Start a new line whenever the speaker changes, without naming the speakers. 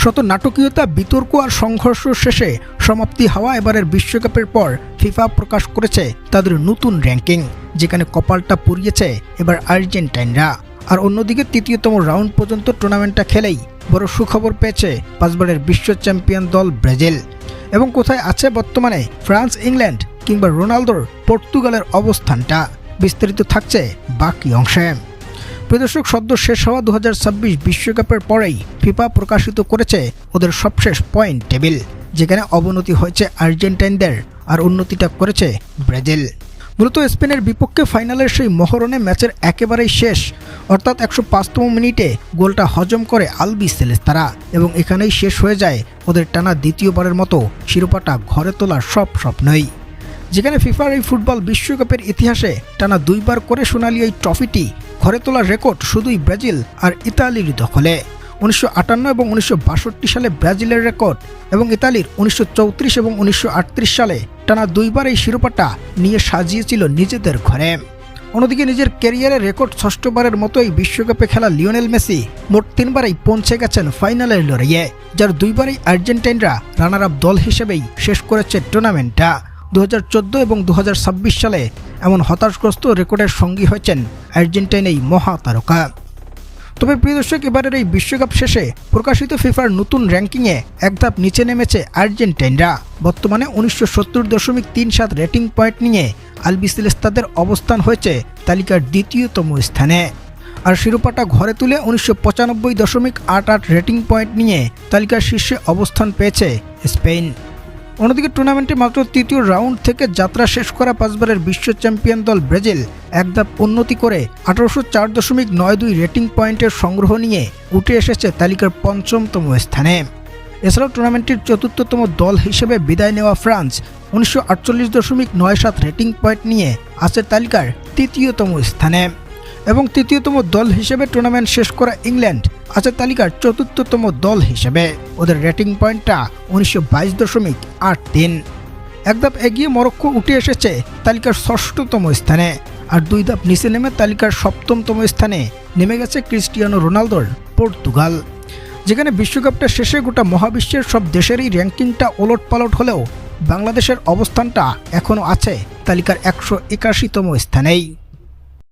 শত নাটকীয়তা, বিতর্ক আর সংঘর্ষ শেষে সমাপ্তি হওয়া এবারের বিশ্বকাপের পর ফিফা প্রকাশ করেছে তাদের নতুন র্যাঙ্কিং, যেখানে কপালটা পুড়িয়েছে এবার আর্জেন্টাইনরা। আর অন্যদিকে তৃতীয়তম রাউন্ড পর্যন্ত টুর্নামেন্টটা খেলেই বড় সুখবর পেয়েছে 5 বারের বিশ্ব চ্যাম্পিয়ন দল ব্রাজিল। এবং কোথায় আছে বর্তমানে ফ্রান্স, ইংল্যান্ড কিংবা রোনালদোর পর্তুগালের অবস্থানটা, বিস্তারিত থাকছে বাকি অংশে। প্রদর্শক সদ্য শেষ হওয়া 2026 বিশ্বকাপের পরেই ফিফা প্রকাশিত করেছে ওদের সবশেষ পয়েন্ট টেবিল, যেখানে অবনতি হয়েছে আর্জেন্টাইনদের আর উন্নতিটা করেছে ব্রাজিল। মূলত স্পেনের বিপক্ষে ফাইনালের সেই মহরণে ম্যাচের একেবারেই শেষ অর্থাৎ 105তম মিনিটে গোলটা হজম করে আলবিসেলেস্তারা, এবং এখানেই শেষ হয়ে যায় ওদের টানা দ্বিতীয়বারের মতো শিরোপাটা ঘরে তোলার সব স্বপ্নই। যেখানে ফিফার এই ফুটবল বিশ্বকাপের ইতিহাসে টানা 2 বার করে সোনালি এই ট্রফিটি ঘরে তোলার রেকর্ড শুধুই ব্রাজিল আর ইতালির দখলে। 1958 এবং 1962 সালে ব্রাজিলের রেকর্ড এবং ইতালির 1934 এবং 1938 সালে টানা 2 বার এই শিরোপাটা নিয়ে সাজিয়েছিল নিজেদের ঘরে। অন্যদিকে নিজের ক্যারিয়ারের রেকর্ড 6ষ্ঠবারের মতোই বিশ্বকাপে খেলা লিওনেল মেসি মোট 3 বারেই পৌঁছে গেছেন ফাইনালের লড়াইয়ে, যার 2 বারেই আর্জেন্টাইনরা রানার আপ দল হিসেবেই শেষ করেছে টুর্নামেন্টটা। 2014 এবং 2026 সালে এমন হতাশগ্রস্ত রেকর্ডের সঙ্গী হয়েছেন আর্জেন্টাইন এই মহাতারকা। তবে প্রিয় দর্শক, এবারের এই বিশ্বকাপ শেষে প্রকাশিত ফিফার নতুন র্যাঙ্কিংয়ে এক ধাপ নিচে নেমেছে আর্জেন্টাইনরা। বর্তমানে 1970.37 রেটিং পয়েন্ট নিয়ে আলবিসেলেস্তাদের অবস্থান হয়েছে তালিকার 2য়তম স্থানে। আর শিরোপাটা ঘরে তুলে 1995.88 রেটিং পয়েন্ট নিয়ে তালিকার শীর্ষে অবস্থান পেয়েছে স্পেন। অন্যদিকে টুর্নামেন্টে মাত্র 3য় রাউন্ড থেকে যাত্রা শেষ করা 5 বারের বিশ্ব চ্যাম্পিয়ন দল ব্রাজিল এক ধাপ উন্নতি করে 1804.92 রেটিং পয়েন্টের সংগ্রহ নিয়ে উঠে এসেছে তালিকার 5মতম স্থানে। এছাড়াও টুর্নামেন্টের 4র্থতম দল হিসেবে বিদায় নেওয়া ফ্রান্স 1948.97 রেটিং পয়েন্ট নিয়ে আছে তালিকার 3য়তম স্থানে, এবং 3য়তম দল হিসেবে টুর্নামেন্ট শেষ করা ইংল্যান্ড আছে তালিকার 4র্থতম দল হিসেবে। ওদের রেটিং পয়েন্টটা 1922.83। এক ধাপ এগিয়ে মরক্কো উঠে এসেছে তালিকার 6ষ্ঠতম স্থানে, আর 2 ধাপ নিচে নেমে তালিকার 7মতম স্থানে নেমে গেছে ক্রিস্টিয়ানো রোনালদোর পর্তুগাল। যেখানে বিশ্বকাপটা শেষে গোটা মহাবিশ্বের সব দেশেরই র্যাঙ্কিংটা ওলটপালট হলেও বাংলাদেশের অবস্থানটা এখনও আছে তালিকার 181তম স্থানেই।